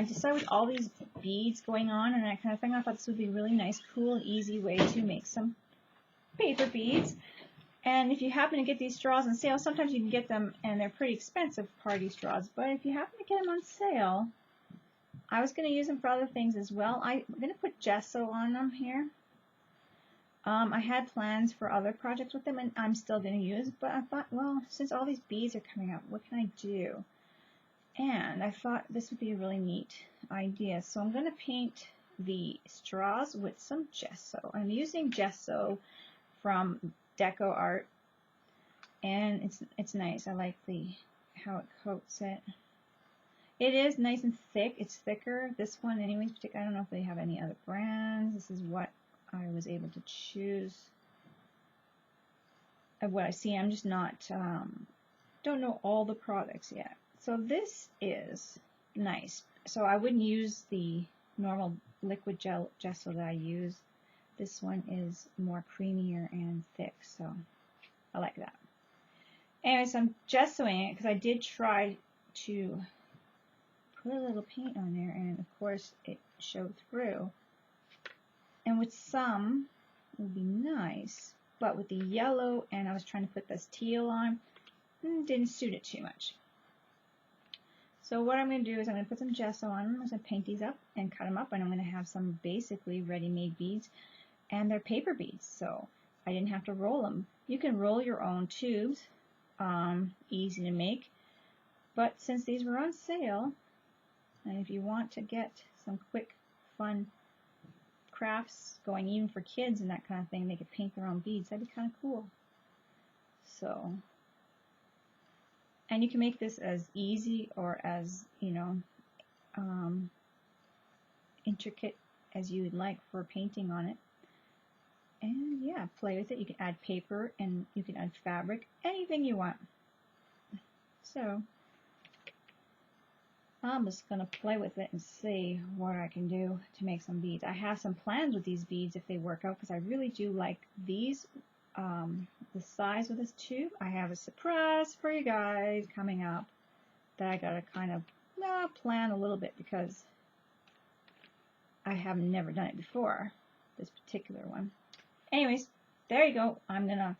I decided with all these beads going on and that kind of thing, I thought this would be a really nice, cool, and easy way to make some paper beads. And if you happen to get these straws on sale, sometimes you can get them and they're pretty expensive, party straws, but if you happen to get them on sale, I was going to use them for other things as well. I'm going to put gesso on them here. I had plans for other projects with them, and I'm still going to use, but I thought, well, since all these beads are coming out, what can I do? And I thought this would be a really neat idea. So I'm going to paint the straws with some gesso. I'm using gesso from DecoArts, and it's nice. I like how it coats it. It is nice and thick. It's thicker. This one, anyways, I don't know if they have any other brands. This is what I was able to choose of what I see. I'm just not, don't know all the products yet. So this is nice. So I wouldn't use the normal liquid gesso that I use. This one is more creamier and thick, so I like that. Anyways, I'm gessoing it because I did try to put a little paint on there, and of course it showed through. And with some, it would be nice, but with the yellow, and I was trying to put this teal on, didn't suit it too much. So what I'm going to do is I'm going to put some gesso on them. I'm going to paint these up and cut them up, and I'm going to have some basically ready-made beads, and they're paper beads, so I didn't have to roll them. You can roll your own tubes, easy to make, but since these were on sale, and if you want to get some quick, fun crafts going even for kids and that kind of thing, they could paint their own beads. That'd be kind of cool. So, and you can make this as easy or as, you know, intricate as you would like for painting on it. And yeah, play with it. You can add paper and you can add fabric, anything you want. So I'm just going to play with it and see what I can do to make some beads. I have some plans with these beads if they work out, because I really do like these, the size of this tube. I have a surprise for you guys coming up that I got to kind of plan a little bit, because I have never done it before, this particular one. Anyways, there you go. I'm going to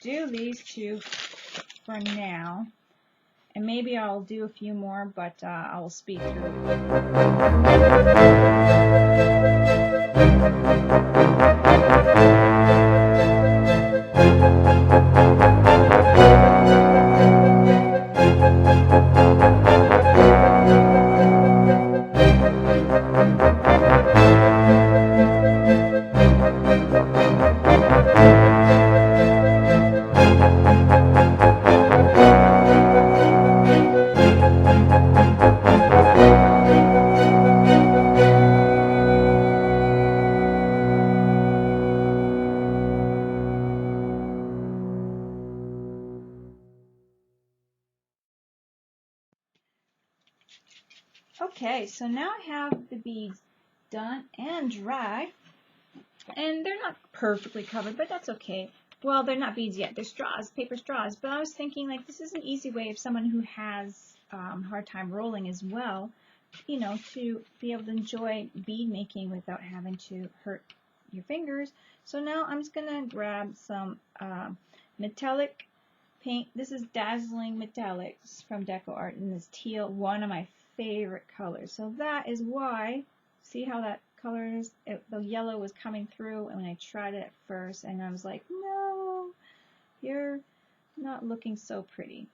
do these two for now. And maybe I'll do a few more, but I will speed through. Okay, so now I have the beads done and dry, and they're not perfectly covered, but that's okay. Well, they're not beads yet, they're straws, paper straws, but I was thinking, like, this is an easy way of someone who has hard time rolling as well, you know, to be able to enjoy bead making without having to hurt your fingers. So now I'm just going to grab some metallic paint. This is Dazzling Metallics from DecoArts in this teal, one of my favorite colors. So that is why, see how that color is? The yellow was coming through, and when I tried it at first, and I was like, no, you're not looking so pretty.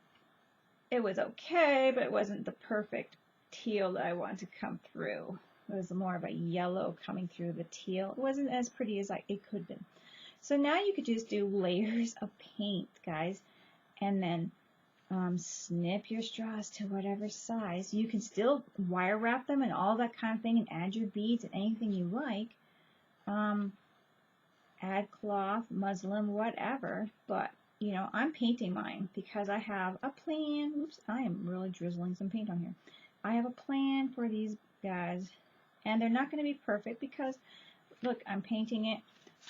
It was okay, but it wasn't the perfect teal that I wanted to come through. It was more of a yellow coming through the teal. It wasn't as pretty as it could have been. So now you could just do layers of paint, guys, and then snip your straws to whatever size. You can still wire wrap them and all that kind of thing, and add your beads and anything you like. Add cloth, muslin, whatever. But, you know, I'm painting mine because I have a plan. Oops, I am really drizzling some paint on here. I have a plan for these guys, and they're not going to be perfect because, look, I'm painting it.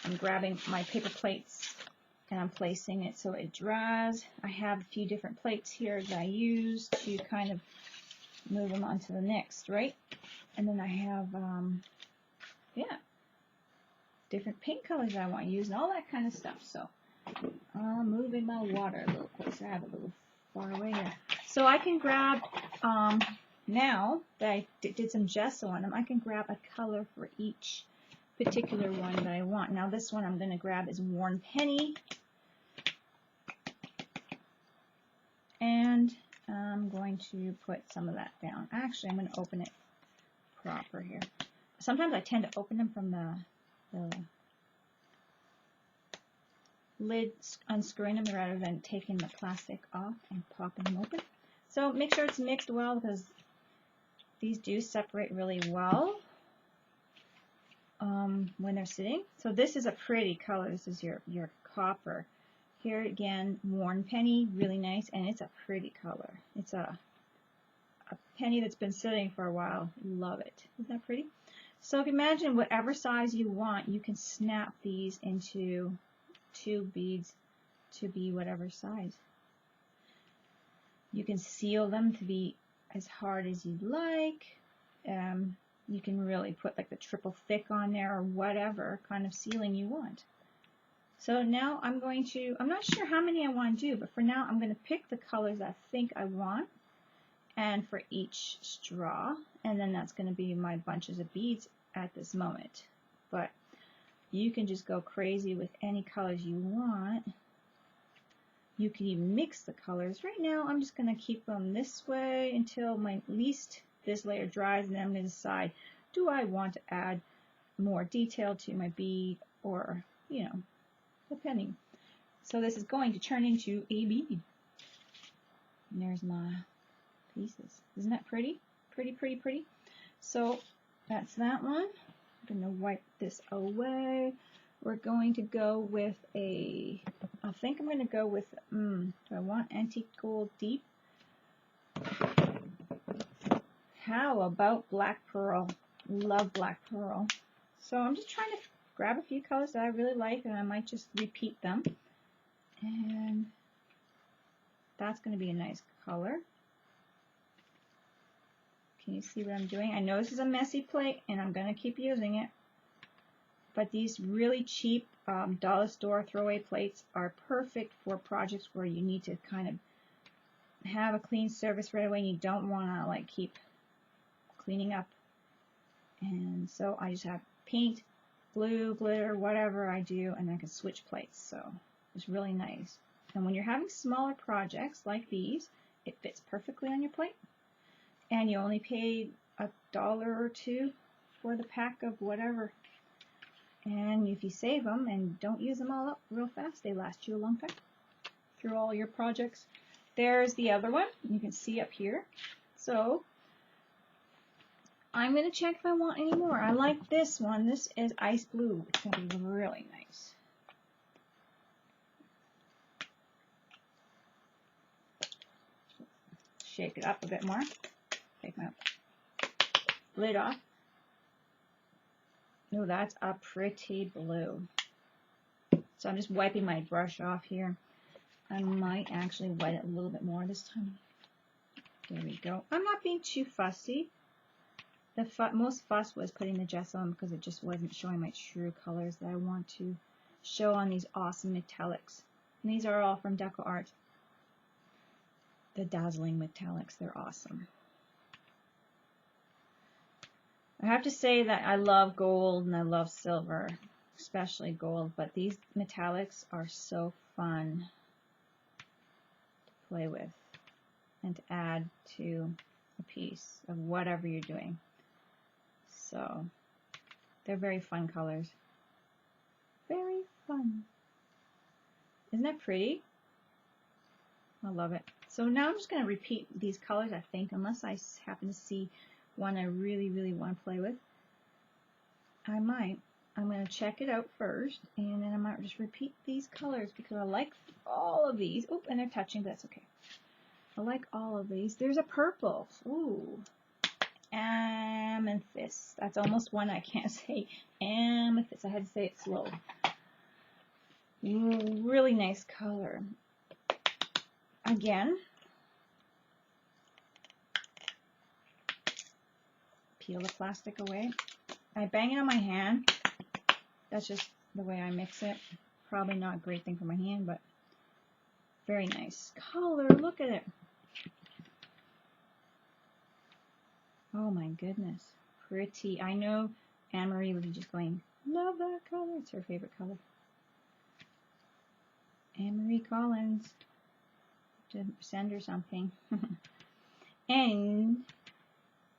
I'm grabbing my paper plates and I'm placing it so it dries. I have a few different plates here that I use to kind of move them on to the next, right? And then I have, yeah, different paint colors I want to use and all that kind of stuff. So I'll move in my water a little closer. I have it a little far away here. So I can grab, now that I did some gesso on them, I can grab a color for each particular one that I want. Now this one I'm going to grab is Worn Penny. And I'm going to put some of that down. Actually, I'm going to open it proper here. Sometimes I tend to open them from the lid, unscrewing them rather than taking the plastic off and popping them open. So make sure it's mixed well because these do separate really well when they're sitting. So this is a pretty color. This is your copper. Here again, Worn Penny, really nice, and it's a pretty color. It's a penny that's been sitting for a while. Love it. Isn't that pretty? So if you imagine whatever size you want, you can snap these into 2 beads to be whatever size. You can seal them to be as hard as you'd like. You can really put like the triple thick on there or whatever kind of sealing you want. So now I'm not sure how many I want to do, but for now I'm going to pick the colors I think I want, and for each straw, and then that's going to be my bunches of beads at this moment. But you can just go crazy with any colors you want. You can even mix the colors. Right now I'm just going to keep them this way until at least this layer dries, and then I'm going to decide, do I want to add more detail to my bead, or, you know, depending. So this is going to turn into a bead. And there's my pieces. Isn't that pretty? Pretty, pretty, pretty. So that's that one. I'm going to wipe this away. We're going to go with I think I'm going to go with, do I want Antique Gold Deep? How about Black Pearl? Love Black Pearl. So I'm just trying to grab a few colors that I really like, and I might just repeat them. And that's going to be a nice color. Can you see what I'm doing? I know this is a messy plate, and I'm going to keep using it. But these really cheap dollar store throwaway plates are perfect for projects where you need to kind of have a clean surface right away, and you don't want to like keep cleaning up. And so I just have paint, glue, glitter, whatever I do, and I can switch plates. So it's really nice. And when you're having smaller projects like these, it fits perfectly on your plate. And you only paid $1 or $2 for the pack of whatever. And if you save them and don't use them all up real fast, they last you a long time through all your projects. There's the other one. You can see up here. So I'm going to check if I want any more. I like this one. This is Ice Blue. It's going to be really nice. Shake it up a bit more. Take my lid off. Oh, that's a pretty blue. So I'm just wiping my brush off here. I might actually wet it a little bit more this time. There we go. I'm not being too fussy. The most fuss was putting the gesso on because it just wasn't showing my true colors that I want to show on these awesome metallics. And these are all from DecoArts. The dazzling metallics, they're awesome. I have to say that I love gold and I love silver, especially gold, but these metallics are so fun to play with and to add to a piece of whatever you're doing. So they're very fun colors. Very fun. Isn't that pretty? I love it. So now I'm just going to repeat these colors, I think, unless I happen to see one I really, really want to play with. I might. I'm going to check it out first, and then I might just repeat these colors because I like all of these. Oh, and they're touching, but that's okay. I like all of these. There's a purple. Ooh. Amethyst. That's almost one I can't say. Amethyst. I had to say it slow. Ooh, really nice color. Again, peel the plastic away. I bang it on my hand. That's just the way I mix it. Probably not a great thing for my hand, but very nice color. Look at it. Oh my goodness. Pretty. I know Anne-Marie would be just going, love that color. It's her favorite color. Anne-Marie Collins. To send her something. And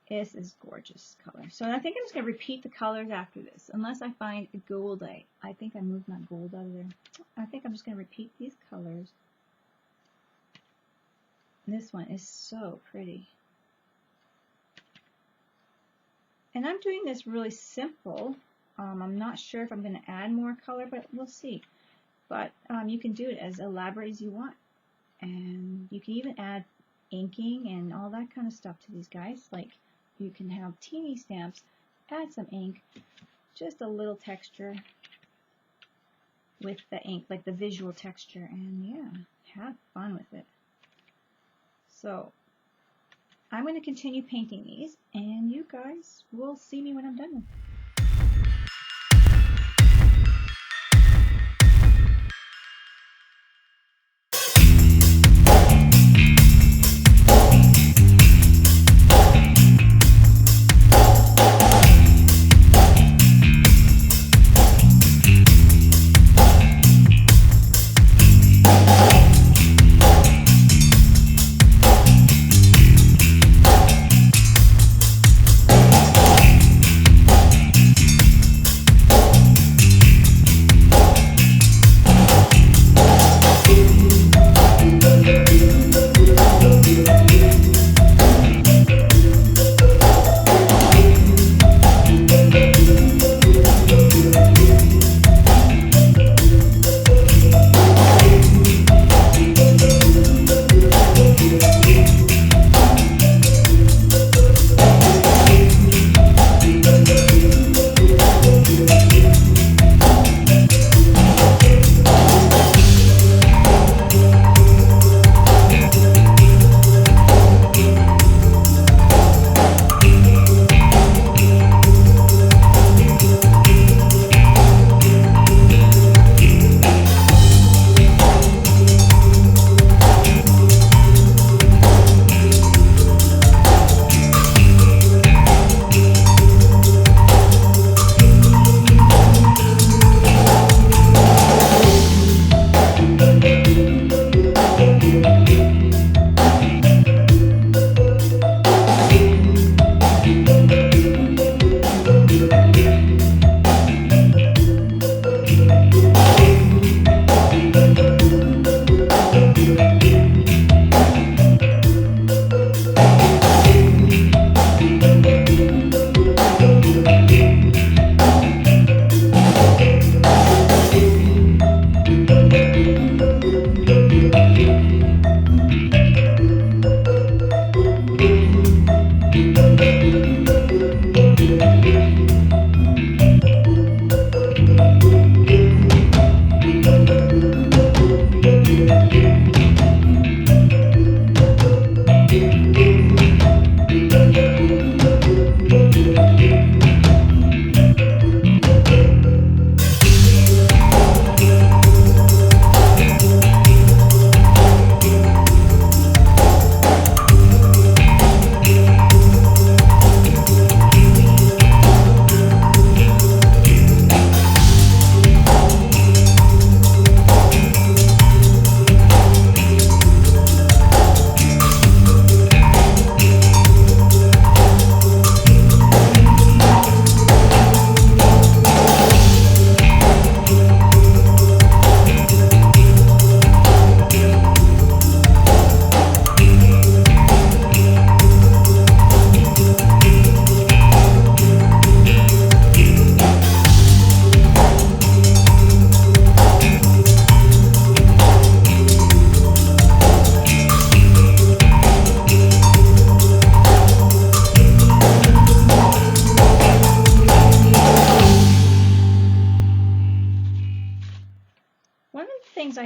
this is gorgeous color. So I think I'm just going to repeat the colors after this. Unless I find a gold. I think I moved my gold out of there. I think I'm just going to repeat these colors. This one is so pretty. And I'm doing this really simple. I'm not sure if I'm going to add more color, but we'll see. But you can do it as elaborate as you want. And you can even add inking and all that kind of stuff to these guys. Like you can have teeny stamps, add some ink, just a little texture with the ink, like the visual texture. And yeah, have fun with it. So I'm going to continue painting these, and you guys will see me when I'm done with them.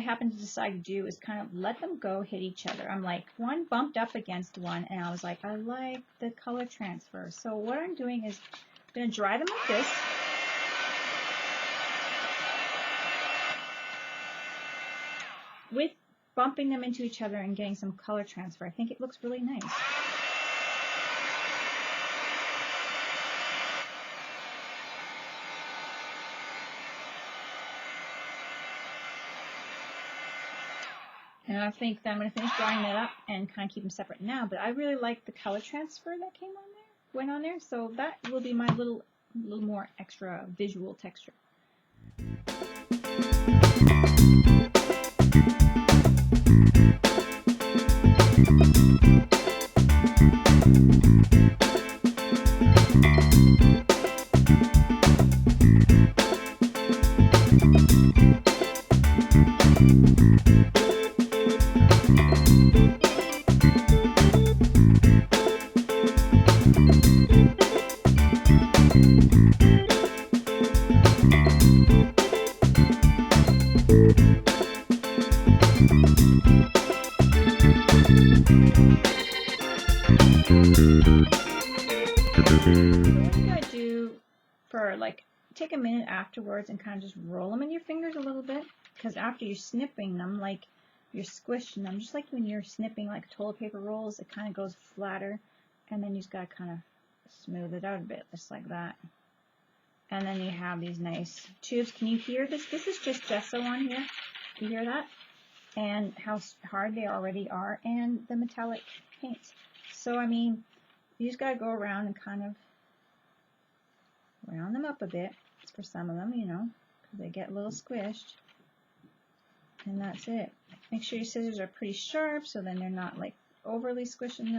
happened to decide to do is kind of let them go hit each other. I'm like, one bumped up against one, and I was like, I like the color transfer. So what I'm doing is I'm going to dry them like this. With bumping them into each other and getting some color transfer. I think it looks really nice. And I think that I'm going to finish drying that up and kind of keep them separate now. But I really like the color transfer that came on there, went on there. So that will be my little more extra visual texture. Take a minute afterwards and kind of just roll them in your fingers a little bit, because after you're snipping them, like you're squishing them, just like when you're snipping like toilet paper rolls, it kind of goes flatter, and then you just got to kind of smooth it out a bit, just like that. And then you have these nice tubes. Can you hear this? This is just gesso on here. You hear that? And how hard they already are, and the metallic paint. So I mean, you just got to go around and kind of round them up a bit for some of them, you know, because they get a little squished. And that's it. Make sure your scissors are pretty sharp so then they're not like overly squishing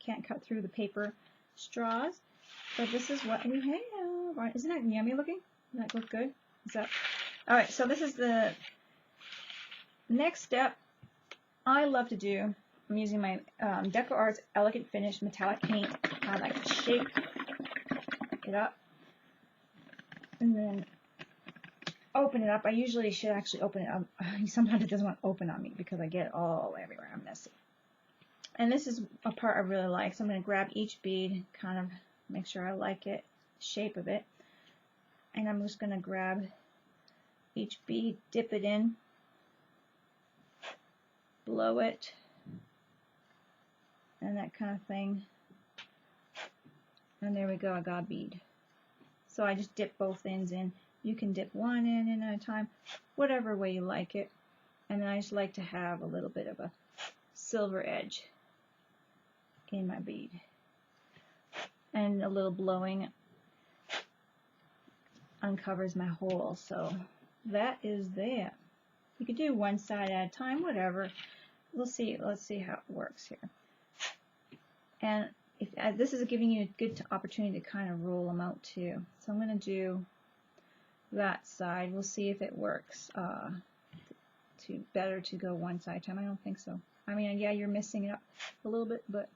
can't cut through the paper straws. But this is what we have. Isn't that yummy looking? Doesn't that look good? Alright, so this is the next step I love to do. I'm using my DecoArts Elegant Finish metallic paint. I like to shape it up and then open it up. I usually should actually open it up. Sometimes it doesn't want to open on me because I get it all everywhere. I'm messy. And this is a part I really like. So I'm going to grab each bead, kind of make sure I like it, shape of it. And I'm just going to grab each bead, dip it in, blow it, and that kind of thing. And there we go, I got a bead. So I just dip both ends in. You can dip one in at a time, whatever way you like it. And then I just like to have a little bit of a silver edge in my bead. And a little blowing uncovers my hole. So that is that. You could do one side at a time, whatever. We'll see. Let's see how it works here. And this is giving you a good opportunity to kind of roll them out too. So I'm going to do that side. We'll see if it works. Better to go one side at a time. I don't think so. I mean, yeah, you're missing it up a little bit, but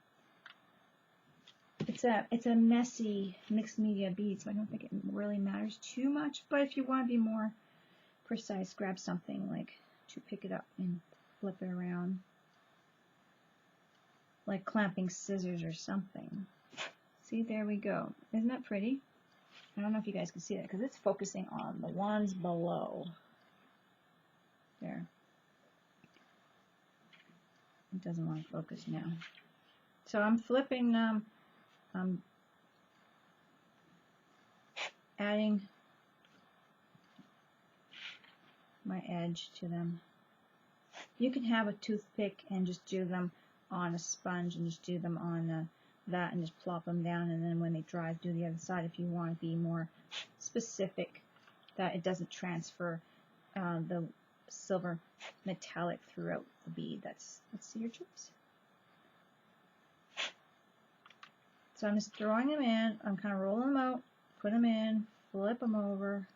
it's a messy mixed media bead, so I don't think it really matters too much. But if you want to be more precise, grab something like to pick it up and flip it around, like clamping scissors or something. See, there we go. Isn't that pretty? I don't know if you guys can see that because it's focusing on the ones below. There. It doesn't want to focus now. So I'm flipping them. I'm adding my edge to them. You can have a toothpick and just do them on a sponge and just do them on that and just plop them down, and then when they dry, do the other side if you want to be more specific that it doesn't transfer the silver metallic throughout the bead. That's your choice. So I'm just throwing them in. I'm kind of rolling them out, put them in, flip them over,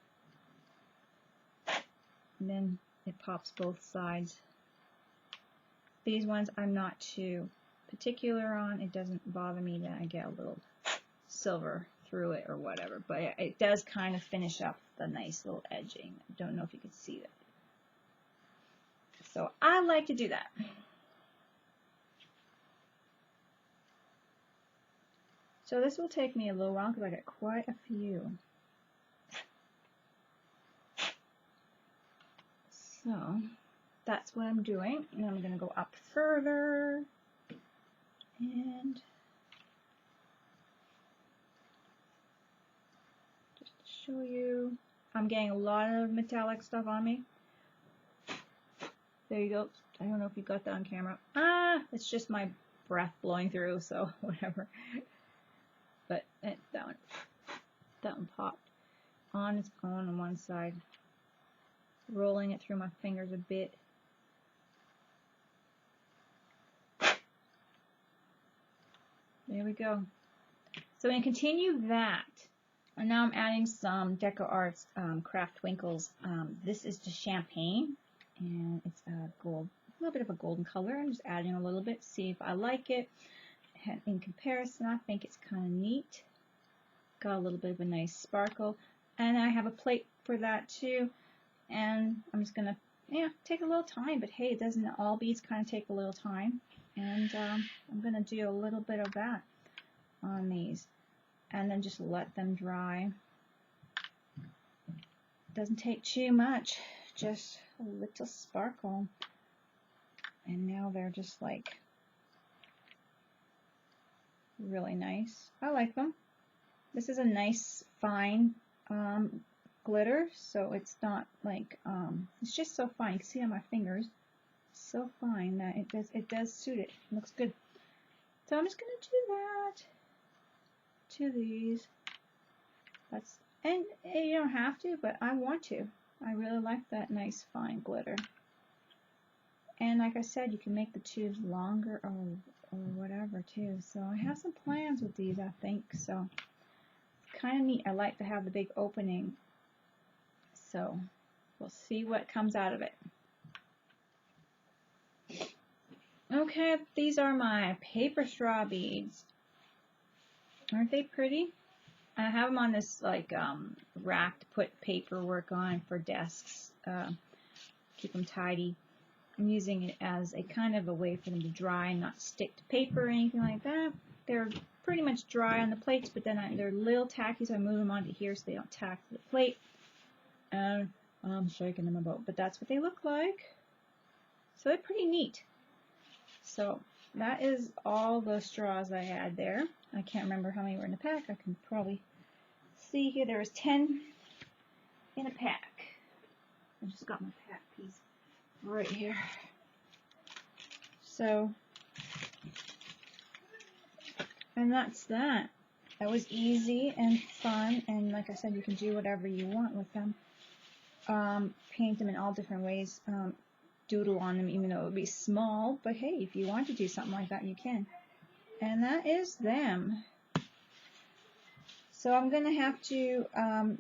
and then it pops both sides. These ones I'm not too particular on. It doesn't bother me that I get a little silver through it or whatever, but it does kind of finish up the nice little edging. I don't know if you can see that. So I like to do that. So this will take me a little while because I got quite a few. So that's what I'm doing. And I'm going to go up further. And just to show you, I'm getting a lot of metallic stuff on me. There you go. I don't know if you got that on camera. It's just my breath blowing through, so whatever. But that one popped on its own on one side. Rolling it through my fingers a bit. There we go. So I'm going to continue that. And now I'm adding some DecoArts Craft Twinkles. This is just champagne. And it's a gold, a little bit of a golden color. I'm just adding a little bit, see if I like it. In comparison, I think it's kind of neat. Got a little bit of a nice sparkle. And I have a plate for that too. And I'm just going to, take a little time. But hey, doesn't all beads kind of take a little time? And I'm going to do a little bit of that on these. And then just let them dry. Doesn't take too much. Just a little sparkle. And now they're just like really nice. I like them. This is a nice fine glitter, so it's not like it's just so fine. You can see on my fingers, so fine that it does suit it. It looks good. So I'm just gonna do that to these. And you don't have to, but I want to. I really like that nice fine glitter. And like I said, you can make the tubes longer or whatever too. So I have some plans with these, I think. So it's kind of neat. I like to have the big opening. So we'll see what comes out of it. Okay, these are my paper straw beads. Aren't they pretty? I have them on this like rack to put paperwork on for desks. Keep them tidy. I'm using it as a kind of a way for them to dry and not stick to paper or anything like that. They're pretty much dry on the plates, but then they're a little tacky, so I move them onto here so they don't tack to the plate. And I'm shaking them about, but that's what they look like. So they're pretty neat. So that is all the straws I had there. I can't remember how many were in the pack. I can probably see here. There was 10 in a pack. I just got my pack piece right here. So, and that's that. That was easy and fun, and like I said, you can do whatever you want with them. Paint them in all different ways. Doodle on them, even though it would be small, but hey, if you want to do something like that, you can. And that is them. So I'm going to have to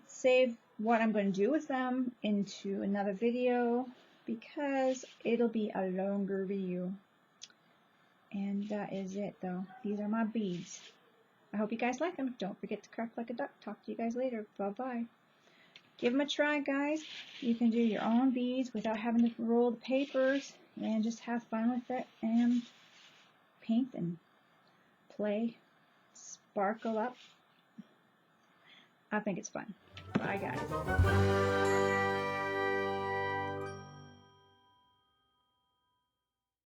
save what I'm going to do with them into another video because it'll be a longer video. And that is it though. These are my beads. I hope you guys like them. Don't forget to craft like a duck. Talk to you guys later. Bye-bye. Give them a try, guys. You can do your own beads without having to roll the papers and just have fun with it and paint and play, sparkle up. I think it's fun. Bye, guys.